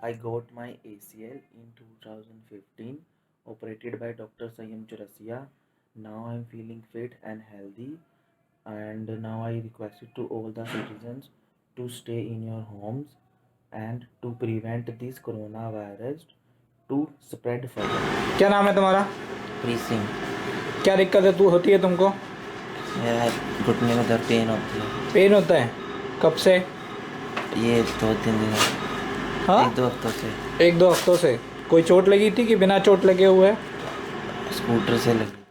I got my ACL in 2015, operated by Dr. Sayam Churasia. Now I am feeling fit and healthy, and now I request to all the citizens to stay in your homes and to prevent this coronavirus to spread further. क्या नाम है तुम्हारा? प्रीत सिंह। क्या दिक्कत है होती है तुमको? मेरा घुटने में दर्द पेन होती है। पेन होता है? कब से? ये 2-3 दिन। हाँ, 1-2 हफ्तों से। 1-2 हफ्तों से। कोई चोट लगी थी कि बिना चोट लगे हुए? स्कूटर से लगी।